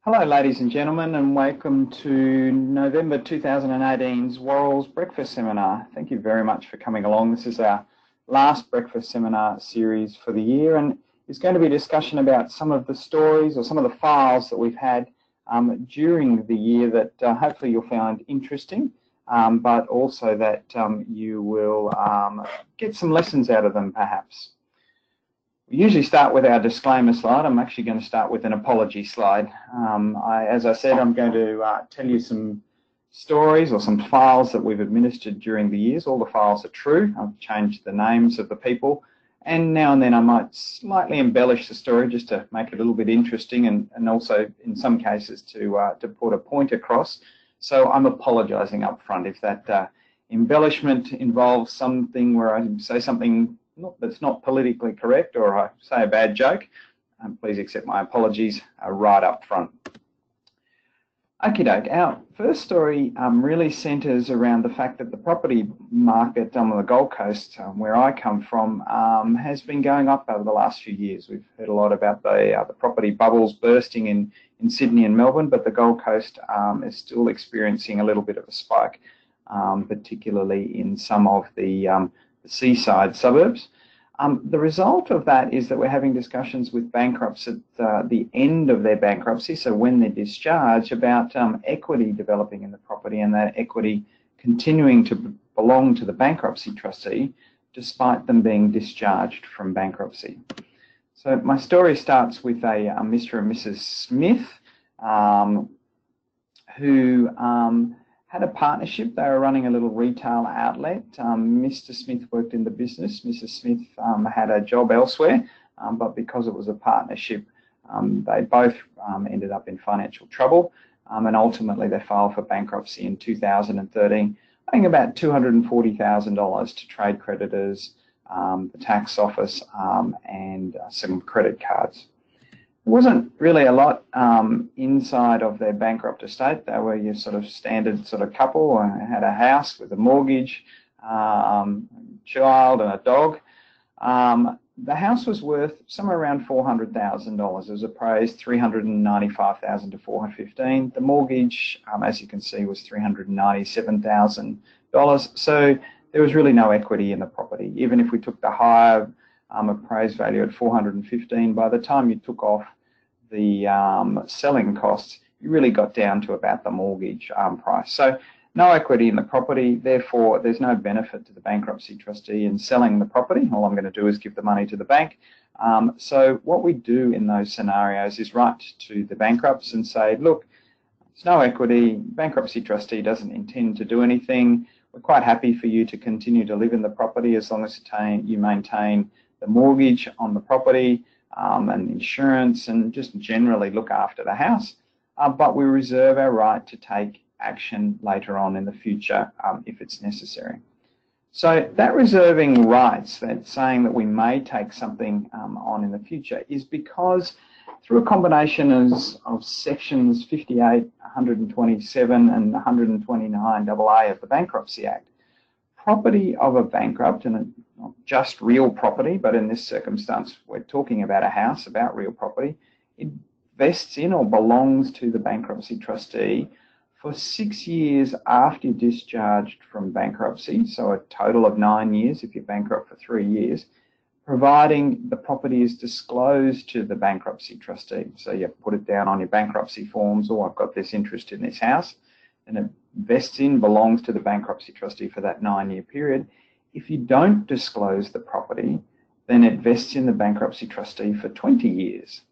Hello, ladies and gentlemen, and welcome to November 2018's Worrell's Breakfast Seminar. Thank you very much for coming along. This is our last breakfast seminar series for the year, and it's going to be a discussion about some of the stories or some of the files that we've had during the year that hopefully you'll find interesting, but also that you will get some lessons out of them perhaps. We usually start with our disclaimer slide. I'm actually going to start with an apology slide. As I said, I'm going to tell you some stories or some files that we've administered during the years. All the files are true. I've changed the names of the people, and now and then I might slightly embellish the story just to make it a little bit interesting, and also in some cases to put a point across. So I'm apologising up front if that embellishment involves something where I say something that's not politically correct, or I say a bad joke. Please accept my apologies right up front. Okie doke, our first story really centres around the fact that the property market on the Gold Coast, where I come from, has been going up over the last few years. We've heard a lot about the property bubbles bursting in Sydney and Melbourne, but the Gold Coast is still experiencing a little bit of a spike, particularly in some of the seaside suburbs. The result of that is that we're having discussions with bankrupts at the end of their bankruptcy, so when they're discharged, about equity developing in the property and that equity continuing to belong to the bankruptcy trustee despite them being discharged from bankruptcy. So my story starts with a Mr. and Mrs. Smith who had a partnership. They were running a little retail outlet. Mr. Smith worked in the business. Mrs. Smith had a job elsewhere, but because it was a partnership, they both ended up in financial trouble, and ultimately they filed for bankruptcy in 2013, paying about $240,000 to trade creditors, the tax office, and some credit cards. There wasn't really a lot inside of their bankrupt estate. They were your sort of standard sort of couple. Had a house with a mortgage, child and a dog. The house was worth somewhere around $400,000. It was appraised $395,000 to $415,000. The mortgage, as you can see, was $397,000. So there was really no equity in the property. Even if we took the higher appraised value at $415,000, by the time you took off the selling costs, you really got down to about the mortgage price. So no equity in the property, therefore there's no benefit to the bankruptcy trustee in selling the property. All I'm going to do is give the money to the bank. So what we do in those scenarios is write to the bankrupts and say, look, there's no equity, bankruptcy trustee doesn't intend to do anything. We're quite happy for you to continue to live in the property as long as you maintain the mortgage on the property and insurance, and just generally look after the house. But we reserve our right to take action later on in the future if it's necessary. So that reserving rights, that saying that we may take something on in the future, is because through a combination of sections 58, 127 and 129AA of the Bankruptcy Act, property of a bankrupt, and not just real property, but in this circumstance we're talking about a house, about real property, it vests in or belongs to the bankruptcy trustee for 6 years after you're discharged from bankruptcy, so a total of 9 years if you're bankrupt for 3 years, providing the property is disclosed to the bankruptcy trustee. So you put it down on your bankruptcy forms, oh, I've got this interest in this house, and it vests in, belongs to the bankruptcy trustee for that 9-year period. If you don't disclose the property, then it vests in the bankruptcy trustee for 20 years.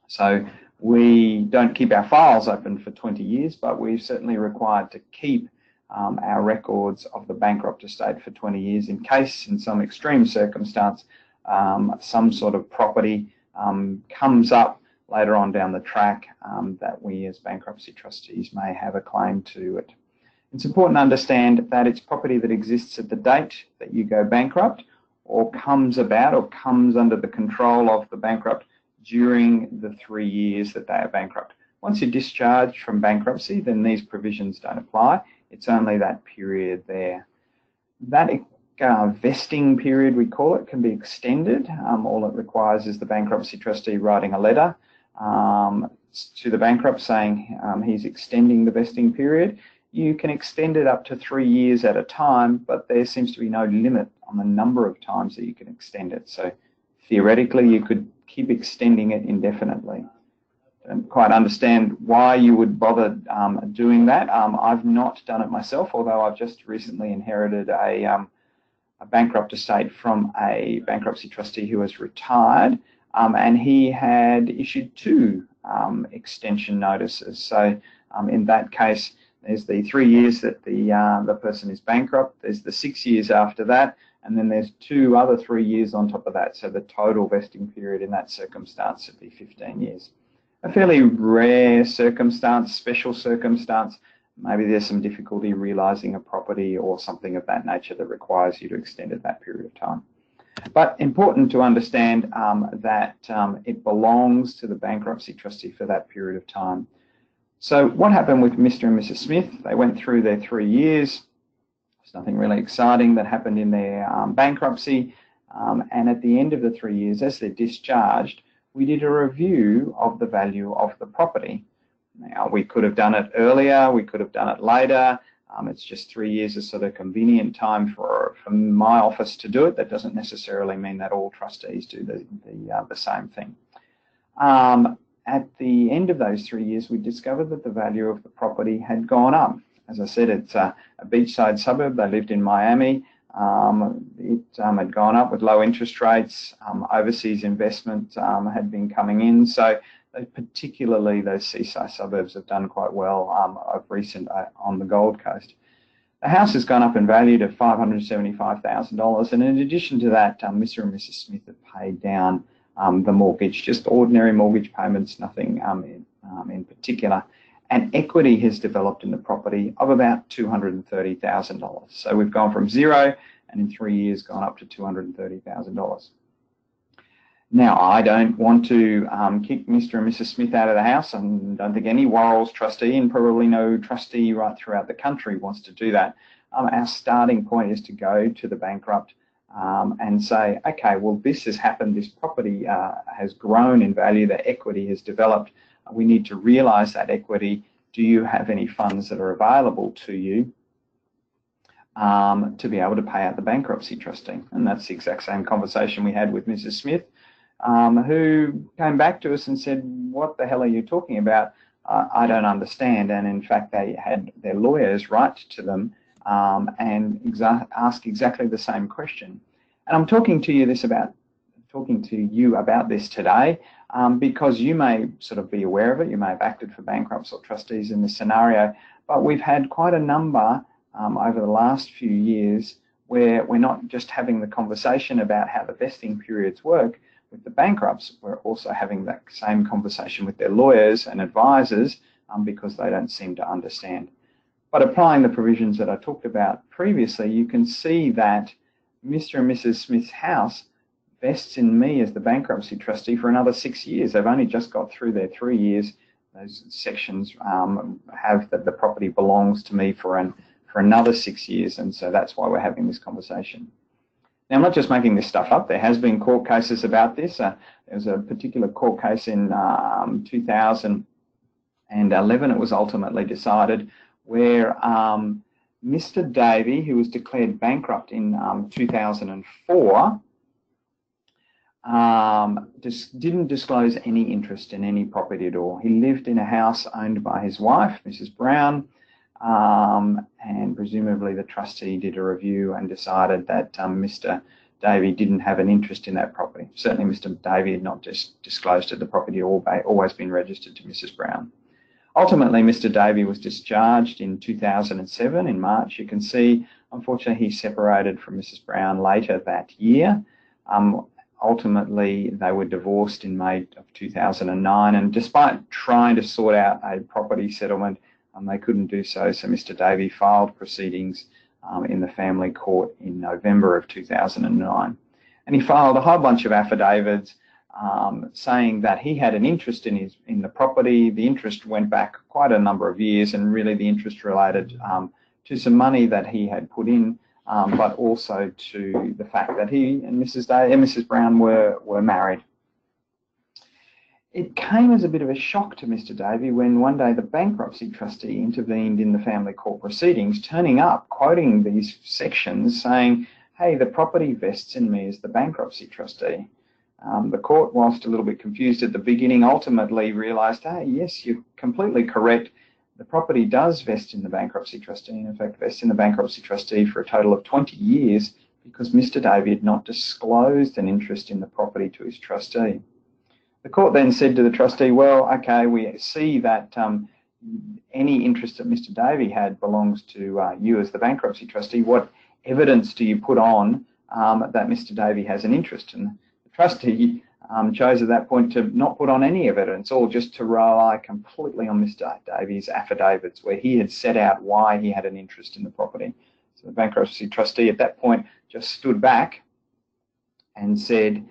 So we don't keep our files open for 20 years, but we're certainly required to keep our records of the bankrupt estate for 20 years in case, in some extreme circumstance, some sort of property comes up later on down the track that we as bankruptcy trustees may have a claim to it. It's important to understand that it's property that exists at the date that you go bankrupt, or comes about or comes under the control of the bankrupt during the 3 years that they are bankrupt. Once you're discharged from bankruptcy, then these provisions don't apply. It's only that period there. That vesting period, we call it, can be extended. All it requires is the bankruptcy trustee writing a letter to the bankrupt saying he's extending the vesting period, you can extend it up to 3 years at a time, but there seems to be no limit on the number of times that you can extend it. So theoretically, you could keep extending it indefinitely. I don't quite understand why you would bother doing that. I've not done it myself, although I've just recently inherited a bankrupt estate from a bankruptcy trustee who has retired, and he had issued 2 extension notices. So in that case, there's the 3 years that the person is bankrupt, there's the 6 years after that, and then there's 2 other 3 years on top of that. So the total vesting period in that circumstance would be 15 years. A fairly rare circumstance, special circumstance. Maybe there's some difficulty realising a property or something of that nature that requires you to extend it that period of time. But important to understand that it belongs to the bankruptcy trustee for that period of time. So what happened with Mr. and Mrs. Smith? They went through their 3 years. There's nothing really exciting that happened in their bankruptcy. And at the end of the 3 years, as they're discharged, we did a review of the value of the property. Now, we could have done it earlier, we could have done it later. It's just 3 years is sort of convenient time for my office to do it. That doesn't necessarily mean that all trustees do the same thing. At the end of those 3 years, we discovered that the value of the property had gone up. As I said, it's a beachside suburb. They lived in Miami. It had gone up with low interest rates. Overseas investment had been coming in. So particularly those seaside suburbs have done quite well of recent on the Gold Coast. The house has gone up in value to $575,000, and in addition to that, Mr. and Mrs. Smith have paid down the mortgage, just ordinary mortgage payments, nothing in particular. And equity has developed in the property of about $230,000. So we've gone from 0 and in 3 years gone up to $230,000. Now, I don't want to kick Mr. and Mrs. Smith out of the house, and don't think any Worrells trustee, and probably no trustee right throughout the country, wants to do that. Our starting point is to go to the bankrupt and say, okay, well, this has happened, this property has grown in value, the equity has developed, we need to realise that equity. Do you have any funds that are available to you to be able to pay out the bankruptcy trustee? And that's the exact same conversation we had with Mrs. Smith, who came back to us and said, what the hell are you talking about? I don't understand. And in fact, they had their lawyers write to them and ask exactly the same question. And I'm talking to you about this today because you may sort of be aware of it. You may have acted for bankrupts or trustees in this scenario, but we've had quite a number over the last few years where we're not just having the conversation about how the vesting periods work with the bankrupts, we're also having that same conversation with their lawyers and advisors because they don't seem to understand. But applying the provisions that I talked about previously, you can see that Mr. and Mrs. Smith's house vests in me as the bankruptcy trustee for another 6 years. They've only just got through their 3 years. Those sections have that the property belongs to me for another 6 years, and so that's why we're having this conversation. Now, I'm not just making this stuff up. There has been court cases about this. There was a particular court case in 2011. It was ultimately decided where Mr. Davey, who was declared bankrupt in 2004, just didn't disclose any interest in any property at all. He lived in a house owned by his wife, Mrs. Brown, and presumably the trustee did a review and decided that Mr. Davey didn't have an interest in that property. Certainly Mr. Davey had not just disclosed that the property had always been registered to Mrs. Brown. Ultimately, Mr. Davey was discharged in 2007 in March. You can see, unfortunately, he separated from Mrs. Brown later that year. Ultimately, they were divorced in May of 2009, and despite trying to sort out a property settlement, they couldn't do so. So Mr. Davey filed proceedings in the family court in November of 2009. And he filed a whole bunch of affidavits saying that he had an interest in the property. The interest went back quite a number of years, and really the interest related to some money that he had put in, but also to the fact that he and Mrs. Brown were married. It came as a bit of a shock to Mr. Davey when one day the bankruptcy trustee intervened in the family court proceedings, turning up, quoting these sections, saying, hey, the property vests in me as the bankruptcy trustee. The court, whilst a little bit confused at the beginning, ultimately realised, hey, yes, you're completely correct. The property does vest in the bankruptcy trustee, and in fact vests in the bankruptcy trustee for a total of 20 years because Mr. Davey had not disclosed an interest in the property to his trustee. The court then said to the trustee, well, okay, we see that any interest that Mr. Davey had belongs to you as the bankruptcy trustee. What evidence do you put on that Mr. Davey has an interest? And the trustee chose at that point to not put on any evidence, or just to rely completely on Mr. Davey's affidavits where he had set out why he had an interest in the property. So the bankruptcy trustee at that point just stood back and said,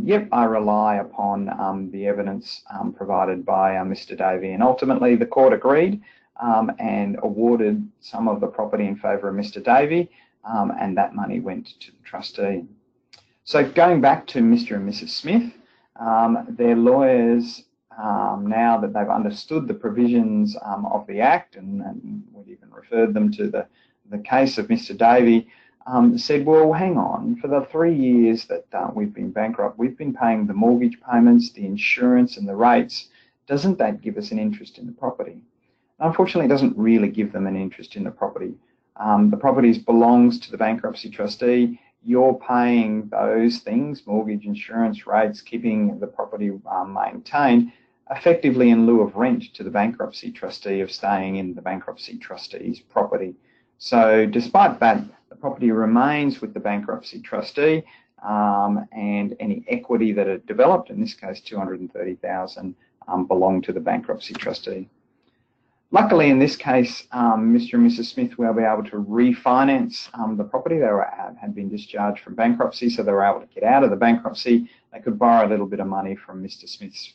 yep, I rely upon the evidence provided by Mr. Davey. And ultimately the court agreed and awarded some of the property in favour of Mr. Davey, and that money went to the trustee. So going back to Mr. and Mrs. Smith, their lawyers, now that they've understood the provisions of the Act, and we've even referred them to the case of Mr. Davey, said, well, hang on, for the 3 years that we've been bankrupt, we've been paying the mortgage payments, the insurance and the rates. Doesn't that give us an interest in the property? Unfortunately, it doesn't really give them an interest in the property. The property belongs to the bankruptcy trustee. You're paying those things, mortgage, insurance, rates, keeping the property maintained, effectively in lieu of rent to the bankruptcy trustee of staying in the bankruptcy trustee's property. So despite that, the property remains with the bankruptcy trustee, and any equity that it developed, in this case $230,000, belonged to the bankruptcy trustee. Luckily, in this case, Mr. and Mrs. Smith were able to refinance the property. They had been discharged from bankruptcy, so they were able to get out of the bankruptcy. They could borrow a little bit of money from Mr. Smith's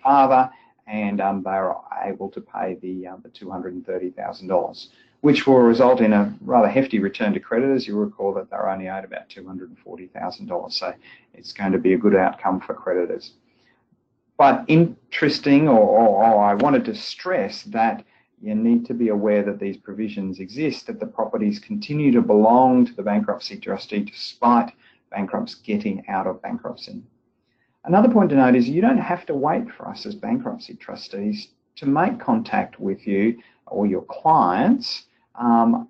father, and they were able to pay the $230,000. Which will result in a rather hefty return to creditors. You'll recall that they're only owed about $240,000, so it's going to be a good outcome for creditors. But interesting, or I wanted to stress that you need to be aware that these provisions exist, that the properties continue to belong to the bankruptcy trustee despite bankrupts getting out of bankruptcy. Another point to note is you don't have to wait for us as bankruptcy trustees to make contact with you or your clients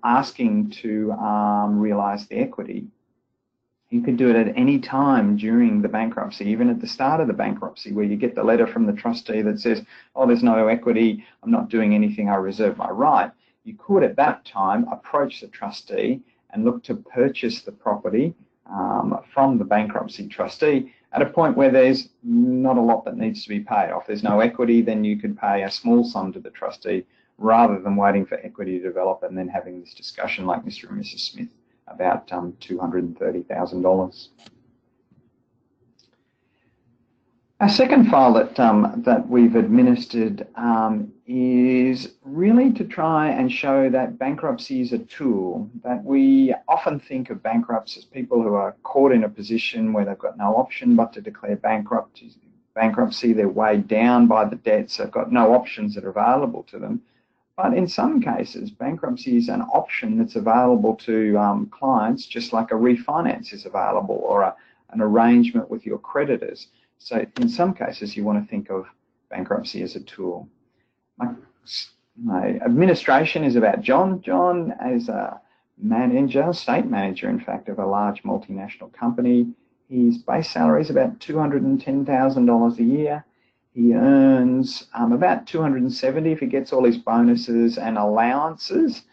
asking to realise the equity. You could do it at any time during the bankruptcy, even at the start of the bankruptcy, where you get the letter from the trustee that says, oh, there's no equity, I'm not doing anything, I reserve my right. You could at that time approach the trustee and look to purchase the property from the bankruptcy trustee at a point where there's not a lot that needs to be paid. If there's no equity, then you could pay a small sum to the trustee rather than waiting for equity to develop and then having this discussion like Mr. and Mrs. Smith about $230,000. Our second file that we've administered is really to try and show that bankruptcy is a tool, that we often think of bankrupts as people who are caught in a position where they've got no option but to declare bankruptcy. They're weighed down by the debts, they've got no options that are available to them. But in some cases, bankruptcy is an option that's available to clients, just like a refinance is available, or an arrangement with your creditors. So in some cases, you want to think of bankruptcy as a tool. My administration is about John. John is a manager, state manager, in fact, of a large multinational company. His base salary is about $210,000 a year. He earns about $270,000 if he gets all his bonuses and allowances.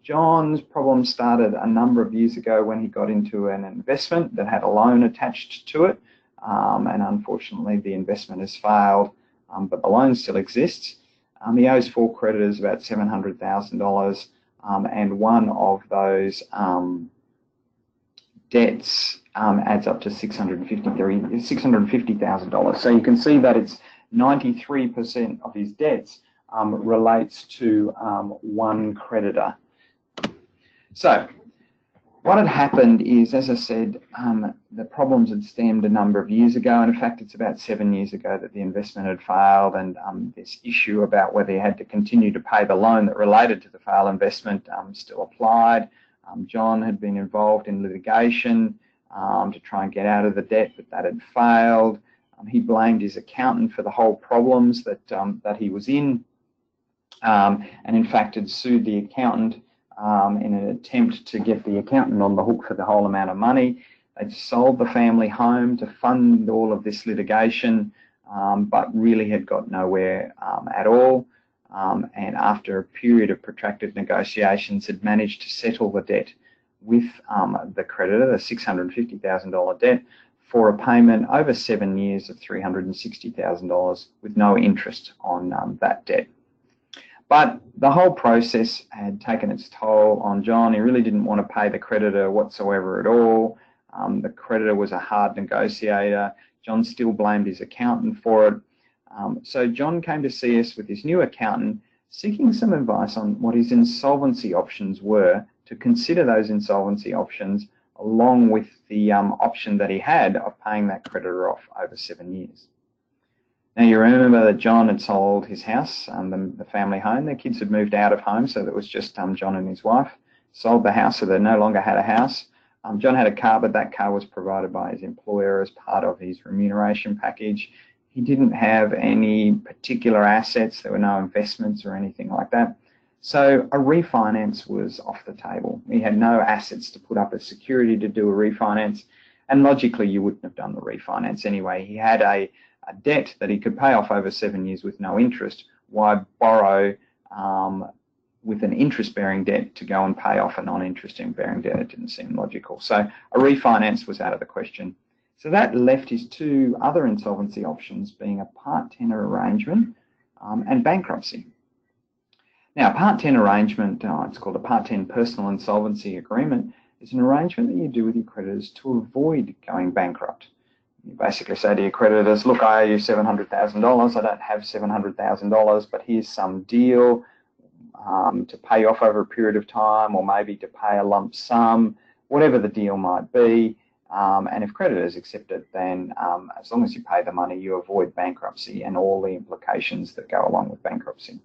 John's problem started a number of years ago when he got into an investment that had a loan attached to it, and unfortunately the investment has failed, but the loan still exists. He owes 4 creditors about $700,000, and one of those debts adds up to $650,000. So you can see that it's 93% of his debts relates to one creditor. So What had happened is, as I said, the problems had stemmed a number of years ago, and in fact it's about 7 years ago that the investment had failed, and this issue about whether he had to continue to pay the loan that related to the failed investment still applied. John had been involved in litigation to try and get out of the debt, but that had failed. He blamed his accountant for the whole problems that he was in, and in fact had sued the accountant in an attempt to get the accountant on the hook for the whole amount of money. They'd sold the family home to fund all of this litigation, but really had got nowhere at all. And after a period of protracted negotiations, had managed to settle the debt with the creditor, the $650,000 debt, for a payment over 7 years of $360,000 with no interest on that debt. But the whole process had taken its toll on John. He really didn't want to pay the creditor whatsoever at all. The creditor was a hard negotiator. John still blamed his accountant for it. So John came to see us with his new accountant, seeking some advice on what his insolvency options were, to consider those insolvency options along with the option that he had of paying that creditor off over 7 years. Now, you remember that John had sold his house, the family home. Their kids had moved out of home, so it was just John and his wife. Sold the house, so they no longer had a house. John had a car, but that car was provided by his employer as part of his remuneration package. He didn't have any particular assets. There were no investments or anything like that. So a refinance was off the table. He had no assets to put up as security to do a refinance, and logically you wouldn't have done the refinance anyway. He had a debt that he could pay off over 7 years with no interest. Why borrow with an interest-bearing debt to go and pay off a non-interest-bearing debt? It didn't seem logical. So a refinance was out of the question. So that left his two other insolvency options being a part tenor arrangement and bankruptcy. Now, a part 10 arrangement, it's called a part 10 personal insolvency agreement, is an arrangement that you do with your creditors to avoid going bankrupt. You basically say to your creditors, look, I owe you $700,000. I don't have $700,000, but here's some deal to pay off over a period of time, or maybe to pay a lump sum, whatever the deal might be. And if creditors accept it, then as long as you pay the money, you avoid bankruptcy and all the implications that go along with bankruptcy.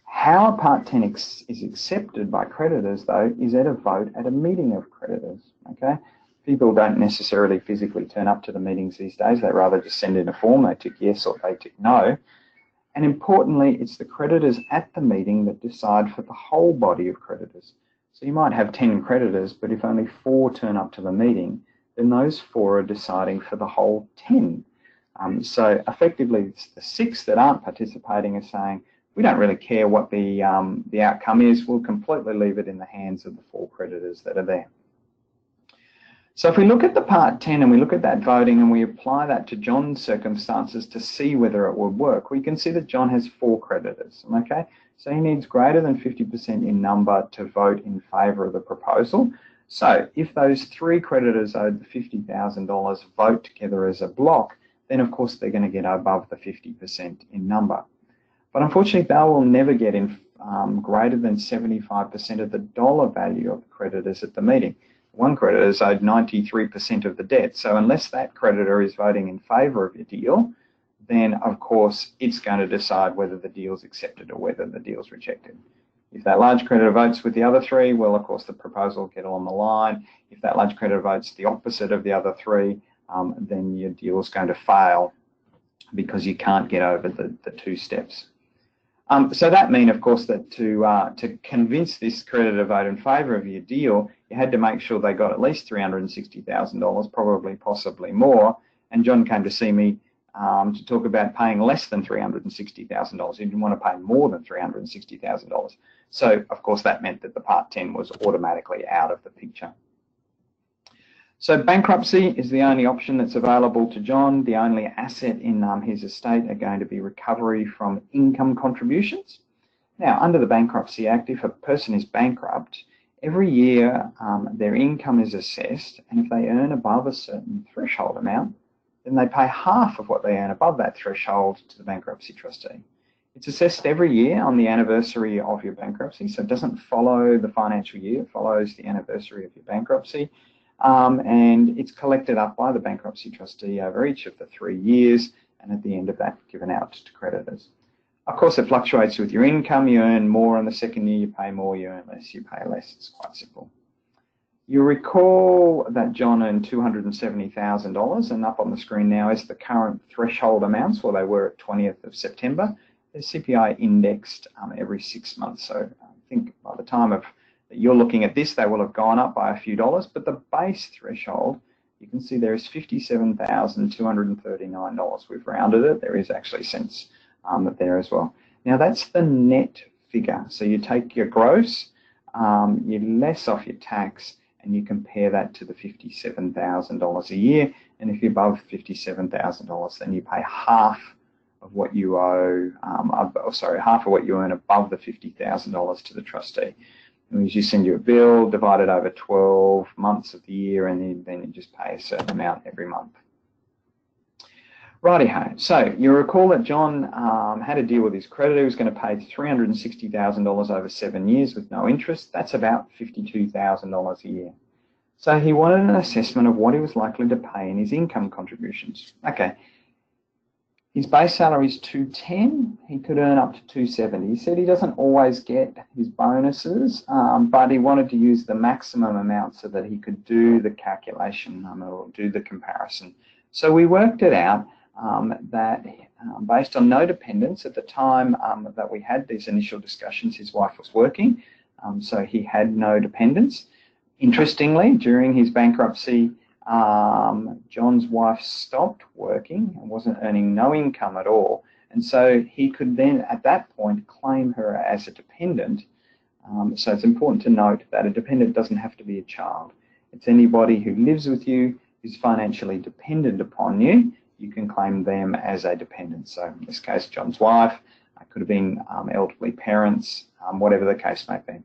How a Part 10 is accepted by creditors, though, is at a vote at a meeting of creditors. Okay, people don't necessarily physically turn up to the meetings these days. They rather just send in a form. They tick yes or they tick no. And importantly, it's the creditors at the meeting that decide for the whole body of creditors. So you might have 10 creditors, but if only 4 turn up to the meeting, then those 4 are deciding for the whole 10. So effectively, it's the 6 that aren't participating are saying, we don't really care what the outcome is. We'll completely leave it in the hands of the 4 creditors that are there. So if we look at the Part 10 and we look at that voting and we apply that to John's circumstances to see whether it would work, we can see that John has 4 creditors, okay? So he needs greater than 50% in number to vote in favour of the proposal. So if those 3 creditors owed the $50,000 vote together as a block, then of course they're going to get above the 50% in number. But unfortunately, they will never get in greater than 75% of the dollar value of the creditors at the meeting. One creditor is owed 93% of the debt. So unless that creditor is voting in favour of your deal, then of course it's going to decide whether the deal is accepted or whether the deal is rejected. If that large creditor votes with the other 3, well, of course the proposal will get on the line. If that large creditor votes the opposite of the other 3, then your deal is going to fail because you can't get over the 2 steps. So that means, of course, that to convince this creditor to vote in favour of your deal, you had to make sure they got at least $360,000, probably possibly more. And John came to see me to talk about paying less than $360,000. He didn't want to pay more than $360,000. So, of course, that meant that the Part 10 was automatically out of the picture. So bankruptcy is the only option that's available to John. The only asset in his estate are going to be recovery from income contributions. Now, under the Bankruptcy Act, if a person is bankrupt, every year their income is assessed, and if they earn above a certain threshold amount, then they pay half of what they earn above that threshold to the bankruptcy trustee. It's assessed every year on the anniversary of your bankruptcy, so it doesn't follow the financial year, it follows the anniversary of your bankruptcy. And it's collected up by the bankruptcy trustee over each of the 3 years, and at the end of that, given out to creditors. Of course, it fluctuates with your income. You earn more in the second year, you pay more, you earn less, you pay less. It's quite simple. You'll recall that John earned $270,000, and up on the screen now is the current threshold amounts, well, they were at 20th of September. They're CPI indexed every 6 months, so I think by the time of that you're looking at this, they will have gone up by a few dollars, but the base threshold, you can see there is $57,239. We've rounded it. There is actually cents there as well. Now that's the net figure. So you take your gross, you less off your tax, and you compare that to the $57,000 a year. And if you're above $57,000, then you pay half of what you owe, half of what you earn above the $50,000 to the trustee. And as you send you a bill, divide it over 12 months of the year, and then you just pay a certain amount every month. Righty-ho. So you recall that John had a deal with his creditor. He was going to pay $360,000 over 7 years with no interest. That's about $52,000 a year. So he wanted an assessment of what he was likely to pay in his income contributions. Okay. His base salary is $210. He could earn up to $270. He said he doesn't always get his bonuses, but he wanted to use the maximum amount so that he could do the calculation or do the comparison. So we worked it out that based on no dependents at the time that we had these initial discussions, his wife was working, so he had no dependents. Interestingly, during his bankruptcy, John's wife stopped working and wasn't earning no income at all, and so he could then at that point claim her as a dependent. So it's important to note that a dependent doesn't have to be a child. It's anybody who lives with you, who's financially dependent upon you. You can claim them as a dependent. So in this case, John's wife, could have been elderly parents, whatever the case may be.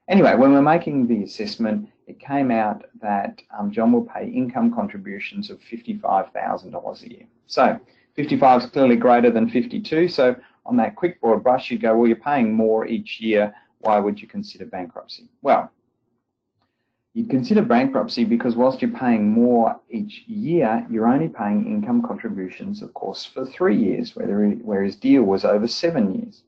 Anyway, when we're making the assessment, it came out that John will pay income contributions of $55,000 a year. So 55 is clearly greater than 52. So on that quick broad brush, you go, well, you're paying more each year. Why would you consider bankruptcy? Well, you'd consider bankruptcy because whilst you're paying more each year, you're only paying income contributions, of course, for 3 years, where his deal was over 7 years.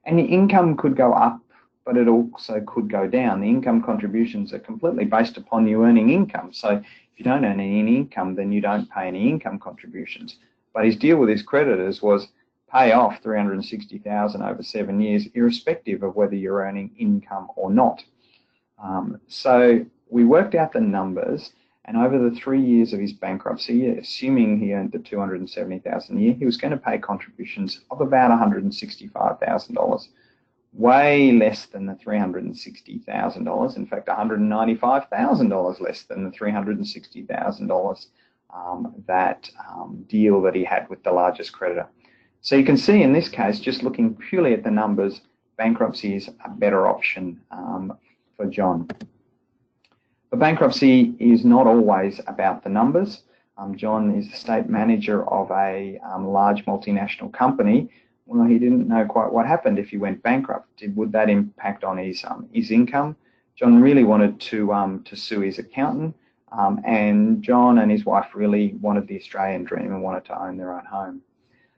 And the income could go up, but it also could go down. The income contributions are completely based upon you earning income. So if you don't earn any income, then you don't pay any income contributions. But his deal with his creditors was pay off $360,000 over 7 years, irrespective of whether you're earning income or not. So we worked out the numbers, and over the 3 years of his bankruptcy, assuming he earned the $270,000 a year, he was going to pay contributions of about $165,000. Way less than the $360,000, in fact $195,000 less than the $360,000 that deal that he had with the largest creditor. So you can see in this case, just looking purely at the numbers, bankruptcy is a better option for John. But bankruptcy is not always about the numbers. John is the state manager of a large multinational company. Well, he didn't know quite what happened if he went bankrupt. Would that impact on his income? John really wanted to sue his accountant, and John and his wife really wanted the Australian dream and wanted to own their own home.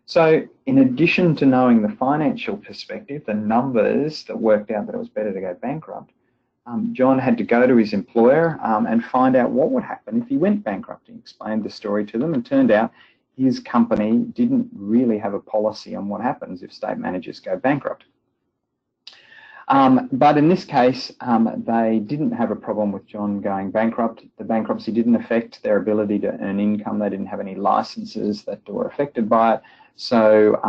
So in addition to knowing the financial perspective, the numbers that worked out that it was better to go bankrupt, John had to go to his employer and find out what would happen if he went bankrupt. He explained the story to them, and turned out his company didn't really have a policy on what happens if state managers go bankrupt. But in this case, they didn't have a problem with John going bankrupt. The bankruptcy didn't affect their ability to earn income. They didn't have any licenses that were affected by it. So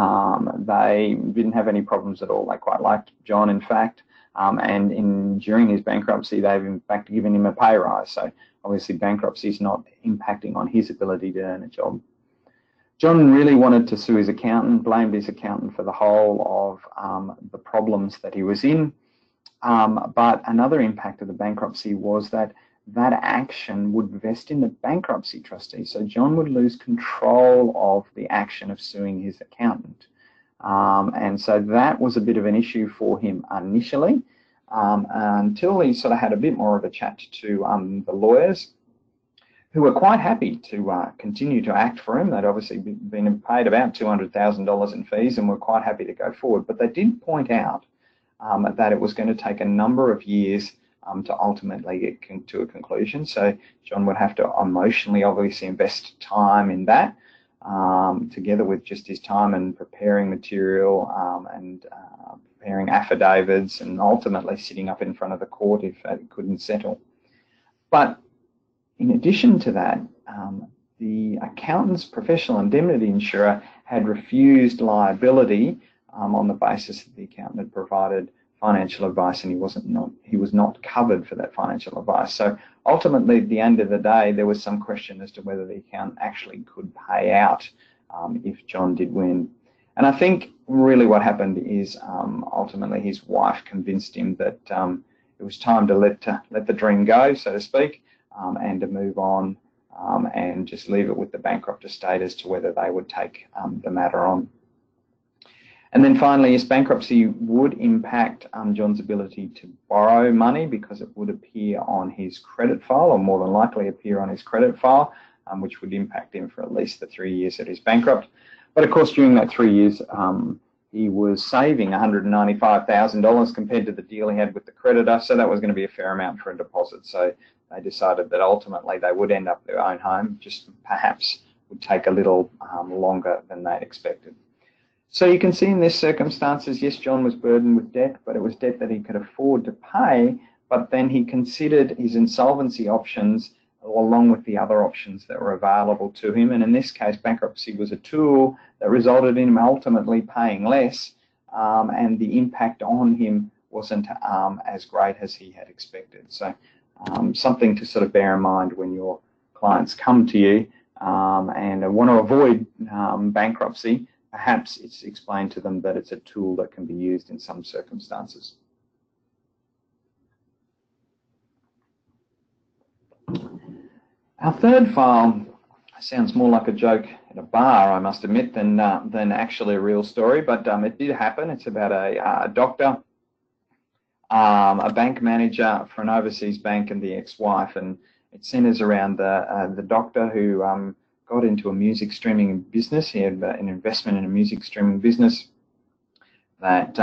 they didn't have any problems at all. They quite liked John, in fact. And during his bankruptcy, they've in fact given him a pay rise. So obviously bankruptcy is not impacting on his ability to earn a job. John really wanted to sue his accountant, blamed his accountant for the whole of the problems that he was in. But another impact of the bankruptcy was that action would vest in the bankruptcy trustee. So John would lose control of the action of suing his accountant. And so that was a bit of an issue for him initially, until he sort of had a bit more of a chat to the lawyers, who were quite happy to continue to act for him. They'd obviously been paid about $200,000 in fees and were quite happy to go forward. But they did point out that it was going to take a number of years to ultimately get to a conclusion. So John would have to emotionally obviously invest time in that, together with just his time and preparing material and preparing affidavits and ultimately sitting up in front of the court if it couldn't settle. But in addition to that, the accountant's professional indemnity insurer had refused liability on the basis that the accountant had provided financial advice and he was not covered for that financial advice. So ultimately, at the end of the day, there was some question as to whether the accountant actually could pay out if John did win. And I think really what happened is ultimately his wife convinced him that it was time to let the dream go, so to speak, and to move on and just leave it with the bankrupt estate as to whether they would take the matter on. And then finally, his bankruptcy would impact John's ability to borrow money because it would appear on his credit file, or more than likely appear on his credit file, which would impact him for at least the 3 years that he's bankrupt. But of course, during that 3 years, he was saving $195,000 compared to the deal he had with the creditor, so that was going to be a fair amount for a deposit. So they decided that ultimately they would end up their own home, just perhaps would take a little longer than they'd expected. So you can see in these circumstances, yes, John was burdened with debt, but it was debt that he could afford to pay, but then he considered his insolvency options along with the other options that were available to him. And in this case, bankruptcy was a tool that resulted in him ultimately paying less, and the impact on him wasn't as great as he had expected. So something to sort of bear in mind when your clients come to you and want to avoid bankruptcy. Perhaps it's explained to them that it's a tool that can be used in some circumstances. Our third file sounds more like a joke at a bar, I must admit, than actually a real story, but it did happen. It's about a doctor, a bank manager for an overseas bank, and the ex-wife, and it centers around the doctor who got into a music streaming business. He had an investment in a music streaming business that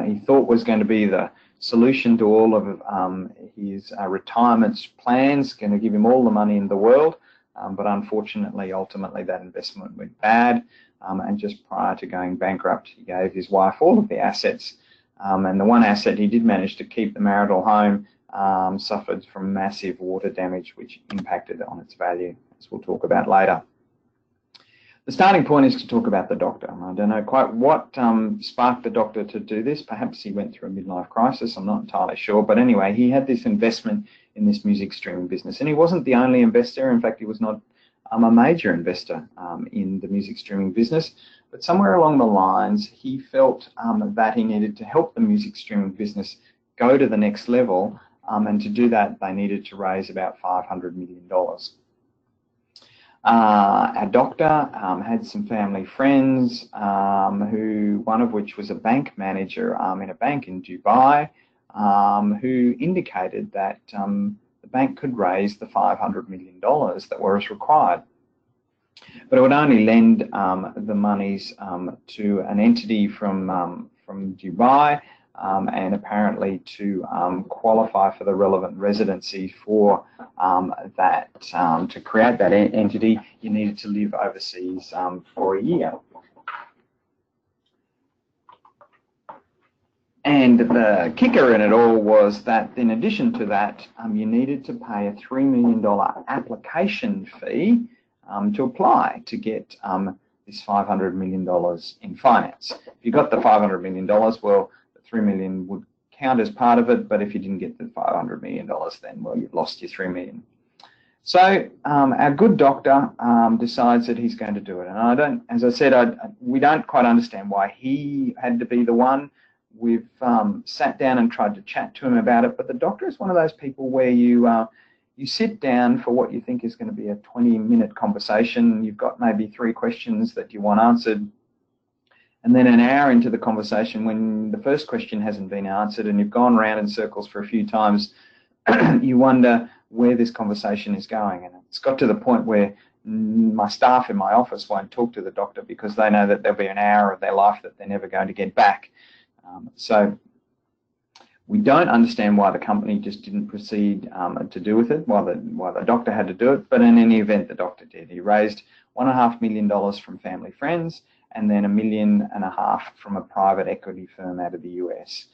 he thought was going to be the solution to all of his retirement plans, going to give him all the money in the world, but unfortunately, ultimately, that investment went bad, and just prior to going bankrupt, he gave his wife all of the assets, and the one asset he did manage to keep, the marital home, suffered from massive water damage, which impacted on its value, as we'll talk about later. The starting point is to talk about the doctor. I don't know quite what sparked the doctor to do this. Perhaps he went through a midlife crisis. I'm not entirely sure. But anyway, he had this investment in this music streaming business. And he wasn't the only investor. In fact, he was not a major investor in the music streaming business. But somewhere along the lines, he felt that he needed to help the music streaming business go to the next level. And to do that, they needed to raise about $500 million. Our doctor had some family friends, one of which was a bank manager in a bank in Dubai, who indicated that the bank could raise the $500 million that was required. But it would only lend the monies to an entity from Dubai, and apparently to qualify for the relevant residency for that, to create that entity, you needed to live overseas for a year. And the kicker in it all was that in addition to that, you needed to pay a $3 million application fee to apply to get this $500 million in finance. If you got the $500 million, well, $3 million would count as part of it, but if you didn't get the $500 million, then, well, you've lost your $3 million. So our good doctor decides that he's going to do it. And as I said, we don't quite understand why he had to be the one. We've sat down and tried to chat to him about it, but the doctor is one of those people where you sit down for what you think is going to be a 20-minute conversation. You've got maybe 3 questions that you want answered. And then an hour into the conversation, when the first question hasn't been answered and you've gone round in circles for a few times, you wonder where this conversation is going. And it's got to the point where my staff in my office won't talk to the doctor because they know that there'll be an hour of their life that they're never going to get back. So we don't understand why the company just didn't proceed to do with it, why the doctor had to do it, but in any event, the doctor did. He raised $1.5 million from family friends and then $1.5 million from a private equity firm out of the US.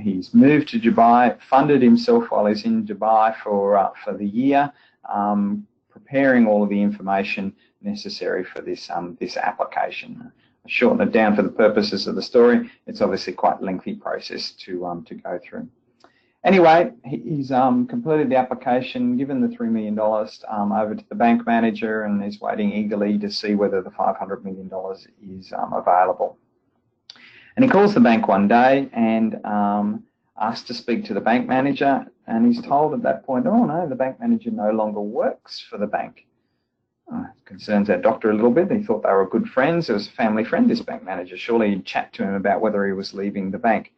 He's moved to Dubai, funded himself while he's in Dubai for the year, preparing all of the information necessary for this application. I shorten it down for the purposes of the story. It's obviously quite a lengthy process to go through. Anyway, he's completed the application, given the $3 million over to the bank manager, and is waiting eagerly to see whether the $500 million is available. And he calls the bank one day and asks to speak to the bank manager, and he's told at that point, oh no, the bank manager no longer works for the bank. Concerns our doctor a little bit. He thought they were good friends. It was a family friend, this bank manager. Surely he'd chat to him about whether he was leaving the bank.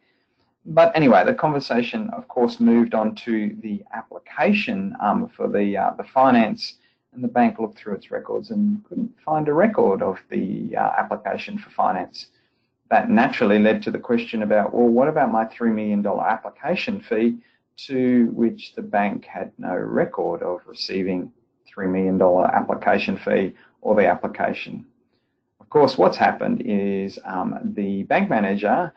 But anyway, the conversation, of course, moved on to the application for the finance, and the bank looked through its records and couldn't find a record of the application for finance. That naturally led to the question about, well, what about my $3 million application fee, to which the bank had no record of receiving $3 million application fee or the application. Of course, what's happened is the bank manager,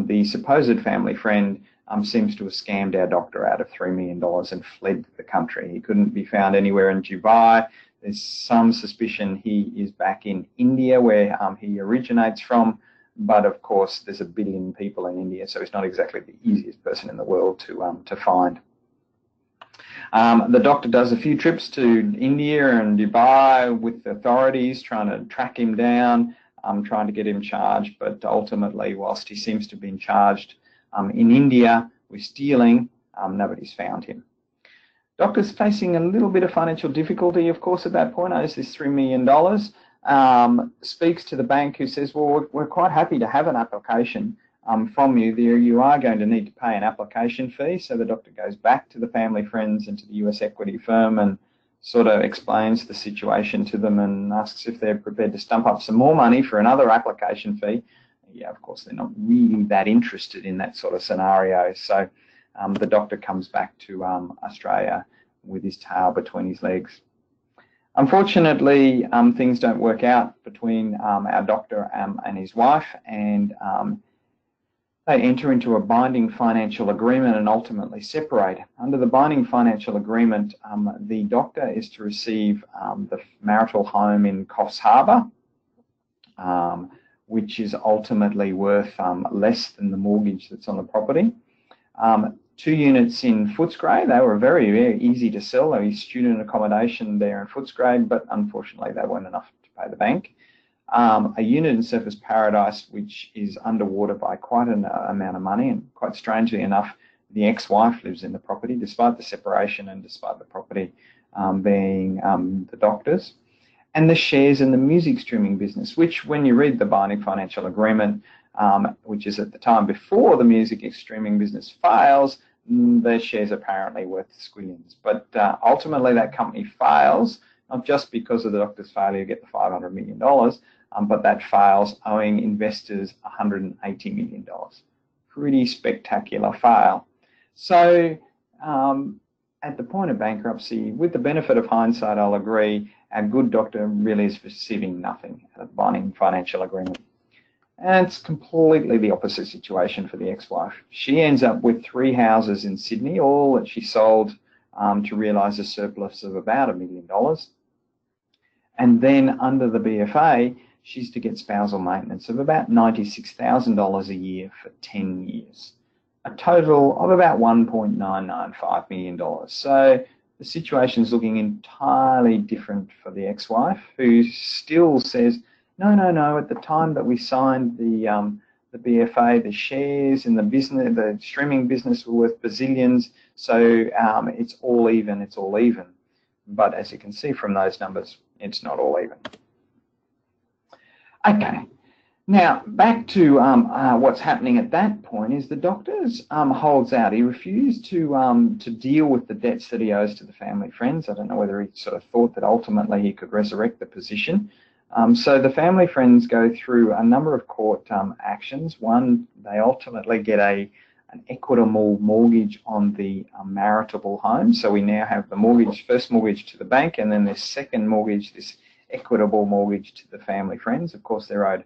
the supposed family friend, seems to have scammed our doctor out of $3 million and fled the country. He couldn't be found anywhere in Dubai. There's some suspicion he is back in India, where he originates from. But of course, there's 1 billion people in India, so he's not exactly the easiest person in the world to find. The doctor does a few trips to India and Dubai with the authorities, trying to track him down, trying to get him charged. But ultimately, whilst he seems to have been charged in India with stealing, nobody's found him. Doctor's facing a little bit of financial difficulty, of course, at that point, owes this $3 million. Speaks to the bank, who says, well, we're quite happy to have an application from you. There, you are going to need to pay an application fee. So the doctor goes back to the family friends and to the US equity firm and sort of explains the situation to them and asks if they're prepared to stump up some more money for another application fee. Yeah, of course, they're not really that interested in that sort of scenario. So the doctor comes back to Australia with his tail between his legs. Unfortunately, things don't work out between our doctor and his wife, and they enter into a binding financial agreement and ultimately separate. Under the binding financial agreement, the doctor is to receive the marital home in Coffs Harbour, which is ultimately worth less than the mortgage that's on the property. 2 units in Footscray. They were very, very easy to sell. There was student accommodation there in Footscray, but unfortunately they weren't enough to pay the bank. A unit in Surfers Paradise, which is underwater by quite an amount of money, and quite strangely enough, the ex-wife lives in the property despite the separation and despite the property being the doctor's. And the shares in the music streaming business, which when you read the binding financial agreement, which is at the time before the music streaming business fails, their shares are apparently worth squillions. But ultimately that company fails, not just because of the doctor's failure to get the $500 million, but that fails owing investors $180 million. Pretty spectacular fail. So at the point of bankruptcy, with the benefit of hindsight, I'll agree, our good doctor really is receiving nothing out of the binding financial agreement. And it's completely the opposite situation for the ex-wife. She ends up with 3 houses in Sydney, all that she sold to realise a surplus of about $1 million. And then under the BFA, she's to get spousal maintenance of about $96,000 a year for 10 years. A total of about $1.995 million. So the situation is looking entirely different for the ex-wife, who still says, no, at the time that we signed the BFA, the shares in the business, the streaming business were worth bazillions, so it's all even. But as you can see from those numbers, it's not all even. Okay, Now, back to what's happening at that point is the doctor's holds out. He refused to deal with the debts that he owes to the family friends. I don't know whether he sort of thought that ultimately he could resurrect the position. So the family friends go through a number of court actions. One, they ultimately get an equitable mortgage on the maritable home. So we now have the mortgage, first mortgage to the bank, and then this second mortgage, this equitable mortgage to the family friends. Of course, they're owed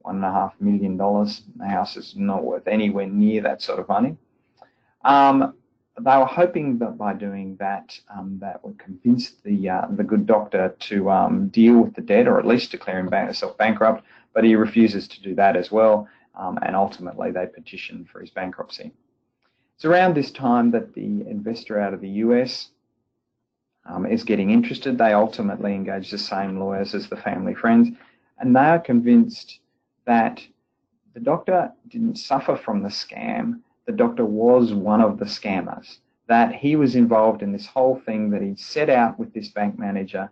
$1.5 million. The house is not worth anywhere near that sort of money. They were hoping that by doing that, that would convince the good doctor to deal with the debt, or at least declare himself bankrupt, but he refuses to do that as well, and ultimately they petition for his bankruptcy. It's around this time that the investor out of the US is getting interested. They ultimately engage the same lawyers as the family friends, and they are convinced that the doctor didn't suffer from the scam. The doctor was one of the scammers, that he was involved in this whole thing, that he set out with this bank manager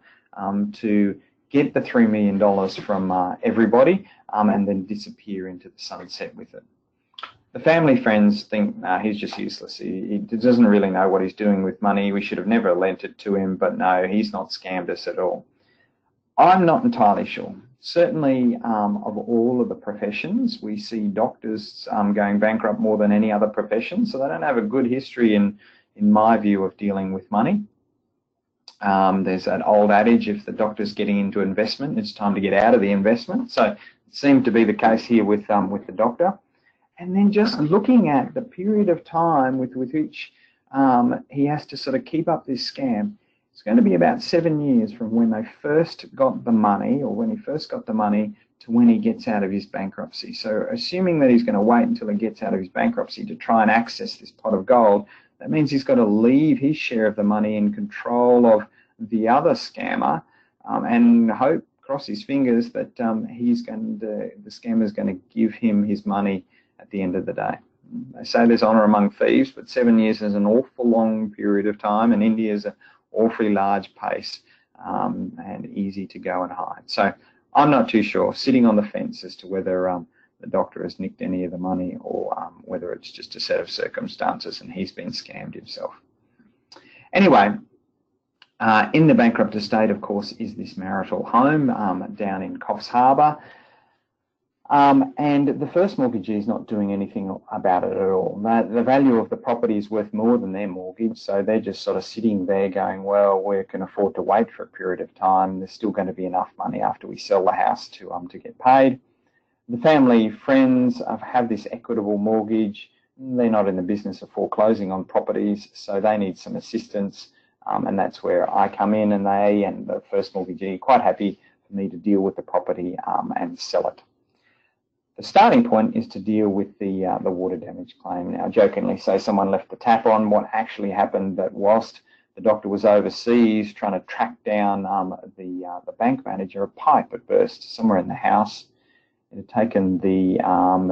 to get the $3 million from everybody and then disappear into the sunset with it. The family friends think, nah, he's just useless. He doesn't really know what he's doing with money. We should have never lent it to him, but no, he's not scammed us at all. I'm not entirely sure. Certainly, of all of the professions, we see doctors going bankrupt more than any other profession, so they don't have a good history, in my view, of dealing with money. There's that old adage, if the doctor's getting into investment, it's time to get out of the investment. So it seemed to be the case here with the doctor. And then just looking at the period of time with which he has to sort of keep up this scam, it's going to be about 7 years from when they first got the money, or when he first got the money, to when he gets out of his bankruptcy. So assuming that he's going to wait until he gets out of his bankruptcy to try and access this pot of gold, that means he's got to leave his share of the money in control of the other scammer, and hope, cross his fingers, that the scammer's going to give him his money at the end of the day. They say there's honour among thieves, but 7 years is an awful long period of time, and India's an awfully large pace and easy to go and hide. So I'm not too sure, sitting on the fence as to whether the doctor has nicked any of the money, or whether it's just a set of circumstances and he's been scammed himself. Anyway, in the bankrupt estate, of course, is this marital home down in Coffs Harbour. And the first mortgagee is not doing anything about it at all. The value of the property is worth more than their mortgage, so they're just sort of sitting there going, well, we can afford to wait for a period of time. There's still going to be enough money after we sell the house to get paid. The family friends have this equitable mortgage. They're not in the business of foreclosing on properties, so they need some assistance, and that's where I come in, and they and the first mortgagee are quite happy for me to deal with the property and sell it. The starting point is to deal with the water damage claim. Now, I jokingly say someone left the tap on. What actually happened, that whilst the doctor was overseas trying to track down the bank manager, a pipe had burst somewhere in the house. It had taken the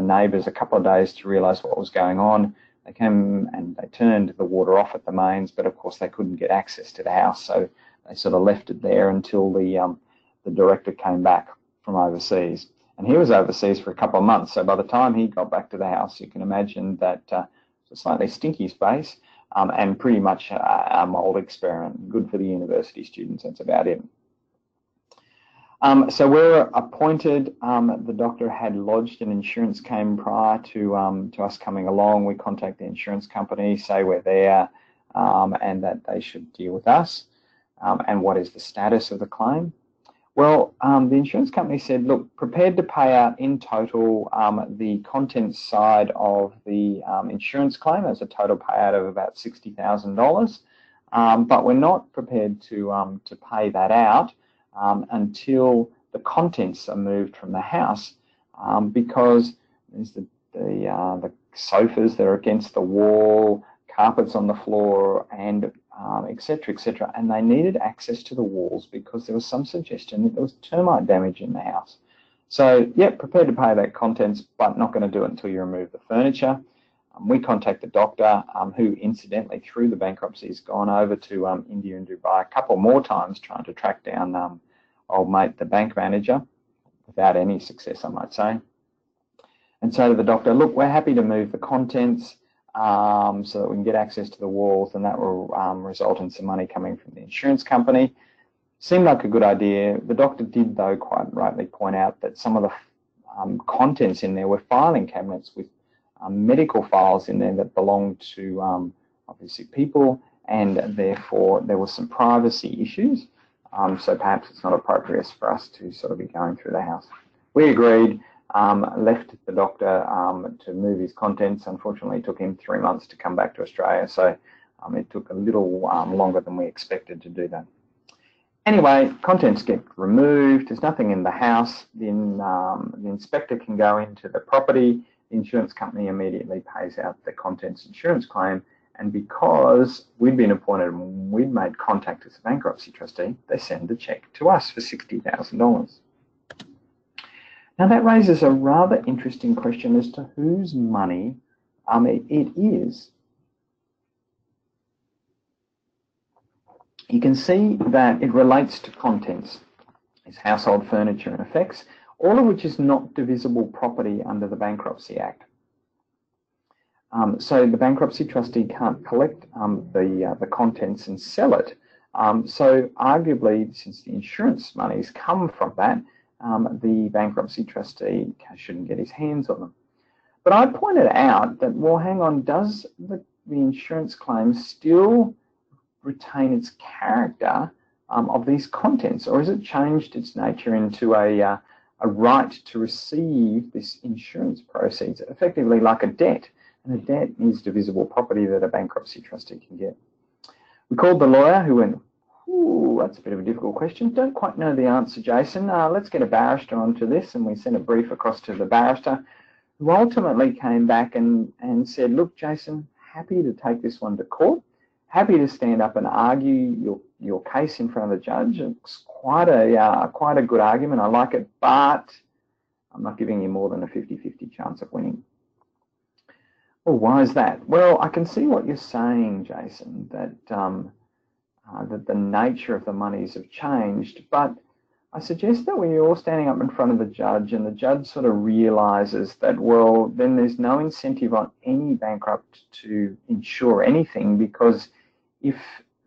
neighbours a couple of days to realise what was going on. They came and they turned the water off at the mains, but of course they couldn't get access to the house, so they sort of left it there until the director came back from overseas. And he was overseas for a couple of months, so by the time he got back to the house, you can imagine that it's a slightly stinky space and pretty much a mould experiment. Good for the university students, that's about it. So we're appointed. The doctor had lodged an insurance claim prior to us coming along. We contact the insurance company, say we're there, and that they should deal with us. And what is the status of the claim? Well, the insurance company said, look, prepared to pay out in total the contents side of the insurance claim as a total payout of about $60,000, but we're not prepared to pay that out until the contents are moved from the house, because there's the sofas that are against the wall, carpets on the floor, and etc., and they needed access to the walls because there was some suggestion that there was termite damage in the house. So, yep, prepared to pay that contents, but not going to do it until you remove the furniture. We contact the doctor, who incidentally, through the bankruptcy, has gone over to India and Dubai a couple more times trying to track down old mate, the bank manager, without any success, I might say. and say to the doctor, look, we're happy to move the contents so that we can get access to the walls, and that will result in some money coming from the insurance company. Seemed like a good idea. The doctor did, though, quite rightly point out that some of the contents in there were filing cabinets with medical files in there that belonged to obviously people, and therefore there were some privacy issues. So perhaps it's not appropriate for us to sort of be going through the house. We agreed, left the doctor to move his contents. Unfortunately, it took him 3 months to come back to Australia, so it took a little longer than we expected to do that. Anyway, contents get removed. There's nothing in the house. Then the inspector can go into the property. The insurance company immediately pays out the contents insurance claim. And because we'd been appointed and we'd made contact as a bankruptcy trustee, they send the cheque to us for $60,000. Now that raises a rather interesting question as to whose money it is. You can see that it relates to contents. It's household furniture and effects, all of which is not divisible property under the Bankruptcy Act. So the bankruptcy trustee can't collect the contents and sell it. So arguably, since the insurance monies come from that, the bankruptcy trustee shouldn't get his hands on them. But I pointed out that, well, hang on, does the insurance claim still retain its character of these contents, or has it changed its nature into a right to receive this insurance proceeds, effectively like a debt? And a debt is divisible property that a bankruptcy trustee can get. We called the lawyer, who went, ooh, that's a bit of a difficult question. Don't quite know the answer, Jason. Let's get a barrister onto this. And we sent a brief across to the barrister, who ultimately came back and said, look, Jason, happy to take this one to court. Happy to stand up and argue your case in front of the judge. It's quite a good argument. I like it, but I'm not giving you more than a 50-50 chance of winning. Well, why is that? Well, I can see what you're saying, Jason, that that the nature of the monies have changed, but I suggest that when you're all standing up in front of the judge and the judge sort of realizes that, well, then there's no incentive on any bankrupt to insure anything, because if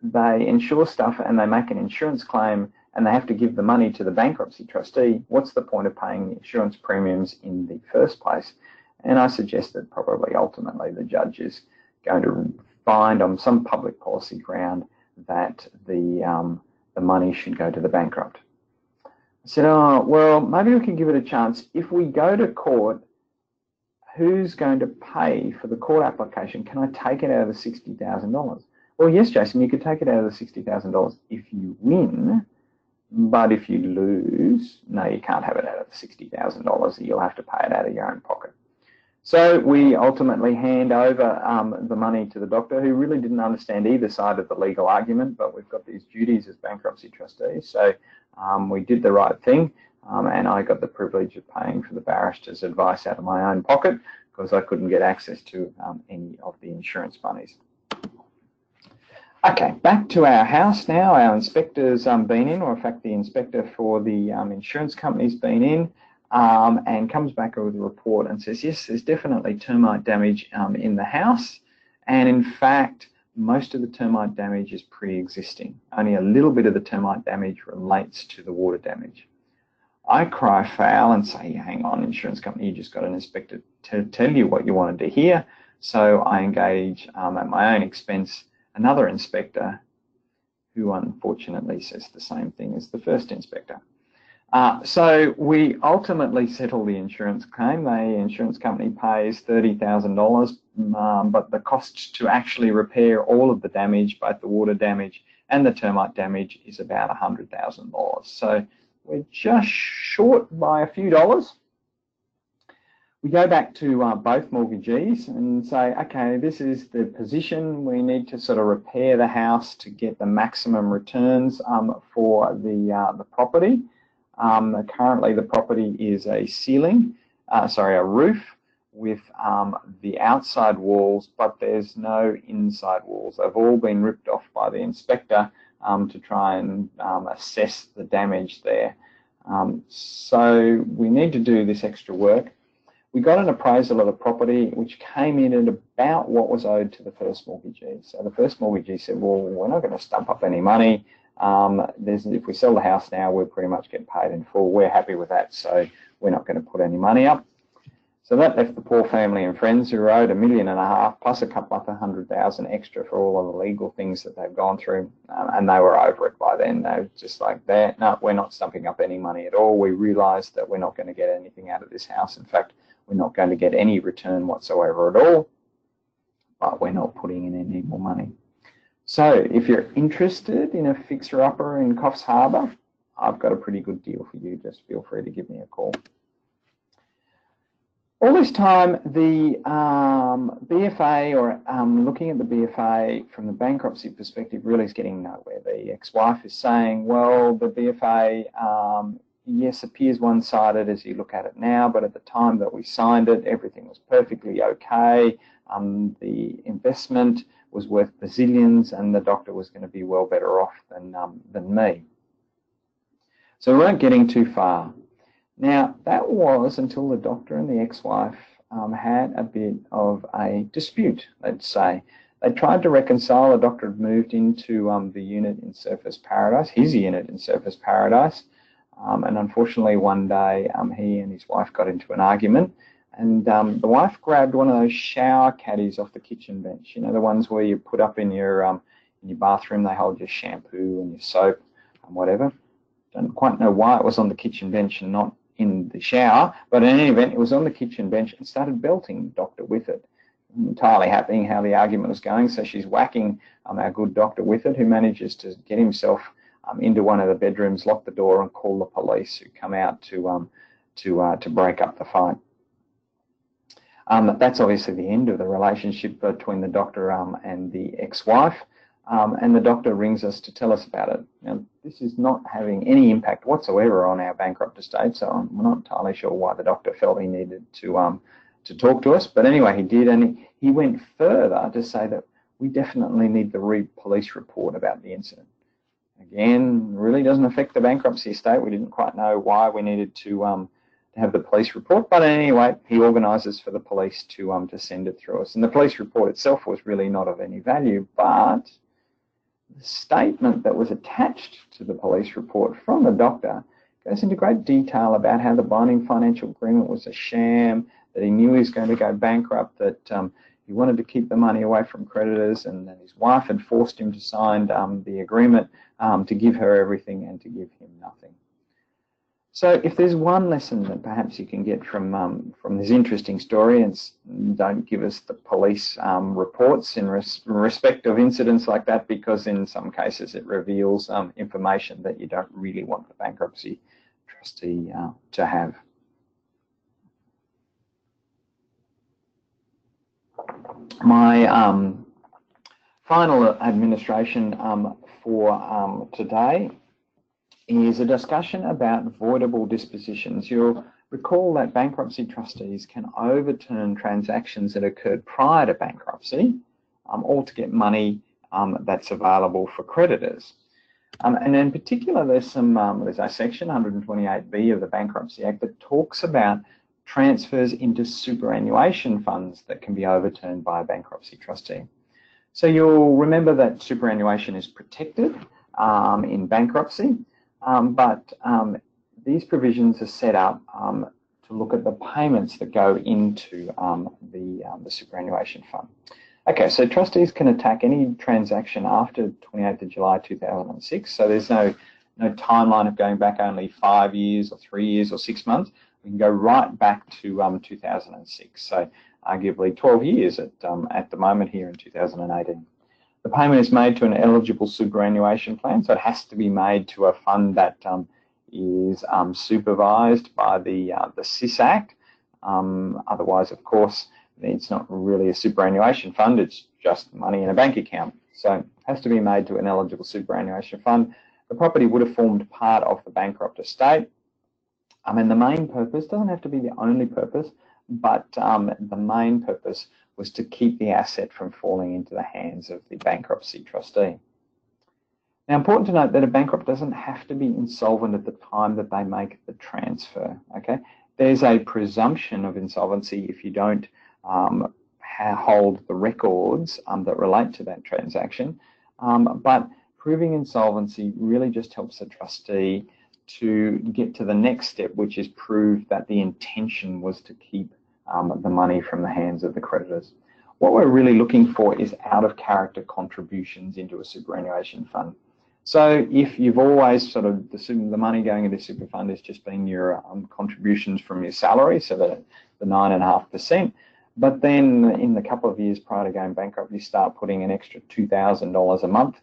they insure stuff and they make an insurance claim and they have to give the money to the bankruptcy trustee, what's the point of paying the insurance premiums in the first place? And I suggest that probably ultimately the judge is going to find on some public policy ground that the money should go to the bankrupt. I said, oh, well, maybe we can give it a chance. If we go to court, who's going to pay for the court application? Can I take it out of the $60,000? Well, yes, Jason, you could take it out of the $60,000 if you win, but if you lose, no, you can't have it out of the $60,000. You'll have to pay it out of your own pocket. So we ultimately hand over the money to the doctor, who really didn't understand either side of the legal argument, but we've got these duties as bankruptcy trustees. So we did the right thing, and I got the privilege of paying for the barrister's advice out of my own pocket because I couldn't get access to any of the insurance monies. Okay, back to our house now. Our inspector's been in, or in fact the inspector for the insurance company's been in. And comes back with a report and says, yes, there's definitely termite damage in the house. And in fact, most of the termite damage is pre-existing. Only a little bit of the termite damage relates to the water damage. I cry foul and say, hang on, insurance company, you just got an inspector to tell you what you wanted to hear. So I engage at my own expense another inspector who unfortunately says the same thing as the first inspector. So we ultimately settle the insurance claim. The insurance company pays $30,000, but the cost to actually repair all of the damage, both the water damage and the termite damage, is about $100,000. So we're just short by a few dollars. We go back to both mortgagees and say, okay, this is the position. We need to sort of repair the house to get the maximum returns for the property. Currently the property is a a roof with the outside walls, but there's no inside walls. They've all been ripped off by the inspector to try and assess the damage there. So we need to do this extra work. We got an appraisal of the property which came in at about what was owed to the first mortgagee. So the first mortgagee said, well, we're not going to stump up any money. If we sell the house now, we'll pretty much get paid in full. We're happy with that, so we're not going to put any money up. So that left the poor family and friends who owed $1.5 million plus a couple of $100,000 extra for all of the legal things that they've gone through, and they were over it by then. They were just like, that. No, we're not stumping up any money at all. We realised that we're not going to get anything out of this house. In fact, we're not going to get any return whatsoever at all, but we're not putting in any more money. So if you're interested in a fixer-upper in Coffs Harbour, I've got a pretty good deal for you. Just feel free to give me a call. All this time, the BFA, or looking at the BFA from the bankruptcy perspective, really is getting nowhere. The ex-wife is saying, well, the BFA, yes, appears one-sided as you look at it now, but at the time that we signed it, everything was perfectly okay. The investment was worth bazillions, and the doctor was going to be well better off than me. So we weren't getting too far. Now, that was until the doctor and the ex-wife had a bit of a dispute, let's say. They tried to reconcile. The doctor had moved into the unit in Surfers Paradise, his unit in Surfers Paradise, and unfortunately one day he and his wife got into an argument, and the wife grabbed one of those shower caddies off the kitchen bench, you know, the ones where you put up in your bathroom. They hold your shampoo and your soap and whatever. Don't quite know why it was on the kitchen bench and not in the shower, but in any event, it was on the kitchen bench and started belting the doctor with it. Entirely happening how the argument was going, so she's whacking our good doctor with it, who manages to get himself into one of the bedrooms, lock the door, and call the police, who come out to break up the fight. That's obviously the end of the relationship between the doctor and the ex-wife. And the doctor rings us to tell us about it. Now, this is not having any impact whatsoever on our bankrupt estate, so I'm not entirely sure why the doctor felt he needed to talk to us. But anyway, he did, and he went further to say that we definitely need the police report about the incident. Again, really doesn't affect the bankruptcy estate. We didn't quite know why we needed to have the police report, but anyway, he organises for the police to send it through us. And the police report itself was really not of any value, but the statement that was attached to the police report from the doctor goes into great detail about how the binding financial agreement was a sham, that he knew he was going to go bankrupt, that he wanted to keep the money away from creditors, and that his wife had forced him to sign the agreement to give her everything and to give him nothing. So if there's one lesson that perhaps you can get from this interesting story, it's don't give us the police reports in respect of incidents like that, because in some cases it reveals information that you don't really want the bankruptcy trustee to have. My final administration for today is a discussion about voidable dispositions. You'll recall that bankruptcy trustees can overturn transactions that occurred prior to bankruptcy, all to get money that's available for creditors. And in particular, there's a section 128B of the Bankruptcy Act that talks about transfers into superannuation funds that can be overturned by a bankruptcy trustee. So you'll remember that superannuation is protected in bankruptcy. But these provisions are set up to look at the payments that go into the superannuation fund. Okay, so trustees can attack any transaction after 28th of July 2006. So there's no timeline of going back only 5 years or 3 years or 6 months. We can go right back to 2006. So arguably 12 years at the moment here in 2018. The payment is made to an eligible superannuation plan, so it has to be made to a fund that is supervised by the SIS Act. Otherwise, of course, it's not really a superannuation fund, it's just money in a bank account. So it has to be made to an eligible superannuation fund. The property would have formed part of the bankrupt estate. And the main purpose, doesn't have to be the only purpose, but the main purpose was to keep the asset from falling into the hands of the bankruptcy trustee. Now, important to note that a bankrupt doesn't have to be insolvent at the time that they make the transfer, okay? there's a presumption of insolvency if you don't hold the records that relate to that transaction. But proving insolvency really just helps the trustee to get to the next step, which is prove that the intention was to keep the money from the hands of the creditors. What we're really looking for is out-of-character contributions into a superannuation fund. So if you've always sort of, the money going into super fund has just been your contributions from your salary, so the 9.5%, but then in the couple of years prior to going bankrupt, you start putting an extra $2,000 a month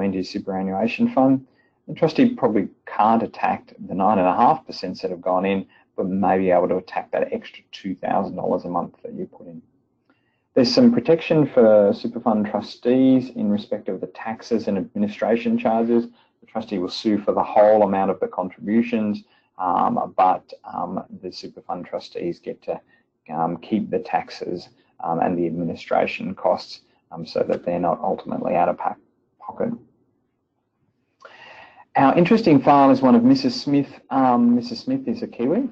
into your superannuation fund, the trustee probably can't attack the 9.5% that have gone in, but may be able to attack that extra $2,000 a month that you put in. There's some protection for super fund trustees in respect of the taxes and administration charges. The trustee will sue for the whole amount of the contributions, but the super fund trustees get to keep the taxes and the administration costs so that they're not ultimately out of pocket. Our interesting file is one of Mrs. Smith. Mrs. Smith is a Kiwi.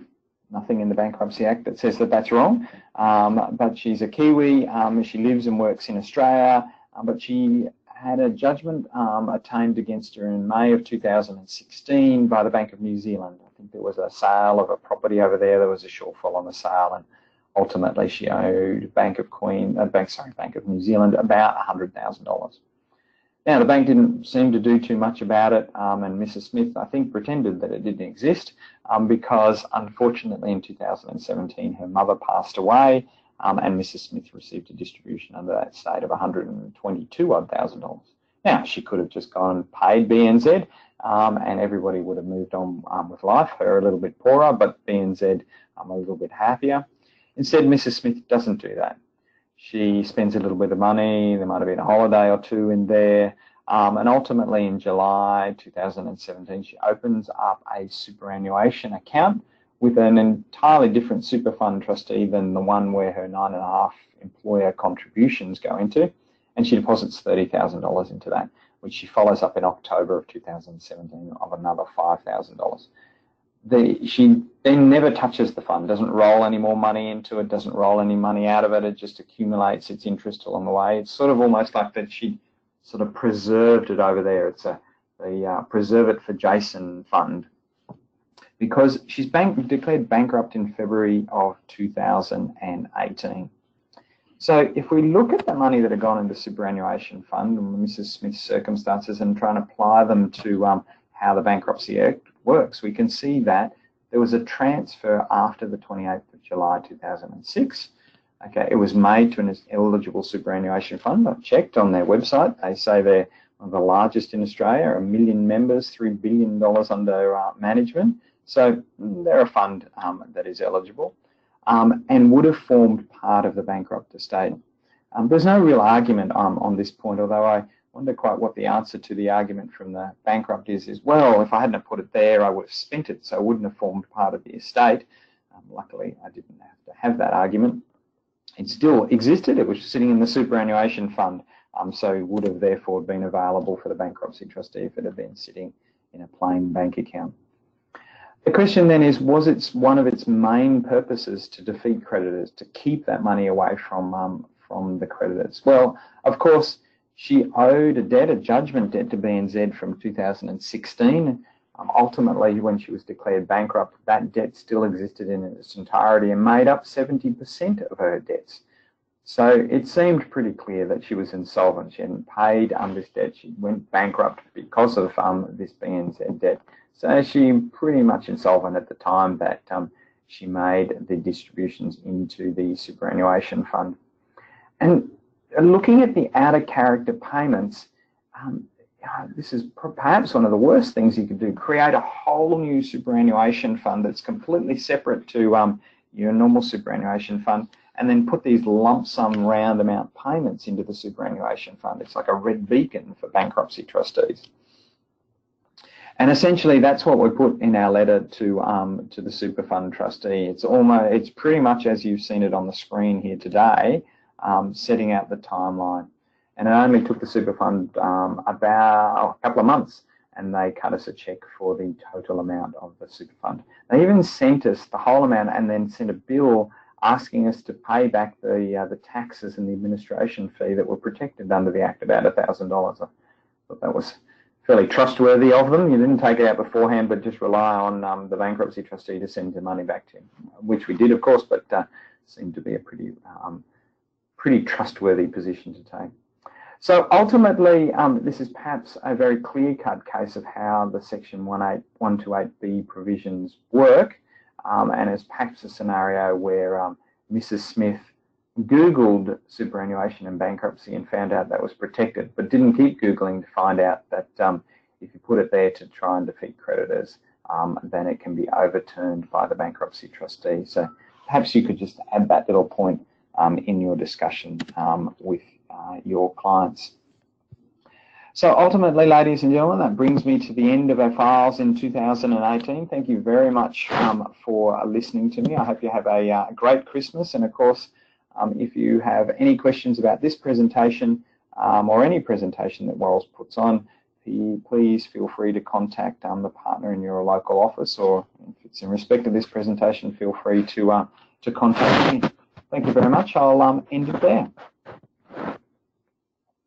Nothing in the Bankruptcy Act that says that that's wrong, but she's a Kiwi. She lives and works in Australia, but she had a judgment attained against her in May of 2016 by the Bank of New Zealand. I think there was a sale of a property over there. There was a shortfall on the sale, and ultimately she owed Bank of New Zealand about $100,000. Now, the bank didn't seem to do too much about it, and Mrs. Smith, I think, pretended that it didn't exist because, unfortunately, in 2017, her mother passed away, and Mrs. Smith received a distribution under that state of $122,000. Now, she could have just gone and paid BNZ, and everybody would have moved on with life, her a little bit poorer, but BNZ a little bit happier. Instead, Mrs. Smith doesn't do that. She spends a little bit of money, there might have been a holiday or two in there, and ultimately in July 2017 she opens up a superannuation account with an entirely different super fund trustee than the one where her 9.5 employer contributions go into, and she deposits $30,000 into that, which she follows up in October of 2017 of another $5,000. She then never touches the fund, doesn't roll any more money into it, doesn't roll any money out of it, it just accumulates its interest along the way. It's sort of almost like that she sort of preserved it over there. It's the Preserve It for Jason fund, because she's declared bankrupt in February of 2018. So if we look at the money that had gone into superannuation fund and Mrs. Smith's circumstances and try and apply them to how the Bankruptcy Act works, we can see that there was a transfer after the 28th of July 2006. Okay, it was made to an eligible superannuation fund. I've checked on their website. They say they're one of the largest in Australia, 1 million members, $3 billion under management. So they're a fund that is eligible and would have formed part of the bankrupt estate. There's no real argument on this point, although I wonder quite what the answer to the argument from the bankrupt is well, if I hadn't put it there, I would have spent it, so it wouldn't have formed part of the estate. Luckily, I didn't have to have that argument. It still existed. It was sitting in the superannuation fund, so it would have therefore been available for the bankruptcy trustee if it had been sitting in a plain bank account. The question then is, was it one of its main purposes to defeat creditors, to keep that money away from the creditors? Well, of course, she owed a debt, a judgment debt to BNZ from 2016. Ultimately, when she was declared bankrupt, that debt still existed in its entirety and made up 70% of her debts. So it seemed pretty clear that she was insolvent. She hadn't paid this debt. She went bankrupt because of this BNZ debt. So she pretty much insolvent at the time that she made the distributions into the superannuation fund. And looking at the out-of-character payments, this is perhaps one of the worst things you could do, create a whole new superannuation fund that's completely separate to your normal superannuation fund, and then put these lump sum round amount payments into the superannuation fund. It's like a red beacon for bankruptcy trustees. And essentially that's what we put in our letter to the super fund trustee. It's pretty much as you've seen it on the screen here today, setting out the timeline. And it only took the super fund about a couple of months and they cut us a check for the total amount of the super fund. They even sent us the whole amount and then sent a bill asking us to pay back the taxes and the administration fee that were protected under the Act, about $1,000. I thought that was fairly trustworthy of them. You didn't take it out beforehand, but just rely on the bankruptcy trustee to send the money back to you, which we did, of course, but seemed to be a pretty trustworthy position to take. So ultimately, this is perhaps a very clear-cut case of how the Section 128B provisions work, and it's perhaps a scenario where Mrs. Smith Googled superannuation and bankruptcy and found out that was protected, but didn't keep Googling to find out that if you put it there to try and defeat creditors, then it can be overturned by the bankruptcy trustee. So perhaps you could just add that little point in your discussion with your clients. So ultimately, ladies and gentlemen, that brings me to the end of our files in 2018. Thank you very much for listening to me. I hope you have a great Christmas, and of course, if you have any questions about this presentation or any presentation that Worrells puts on, please feel free to contact the partner in your local office, or if it's in respect of this presentation, feel free to contact me. Thank you very much. I'll end it there.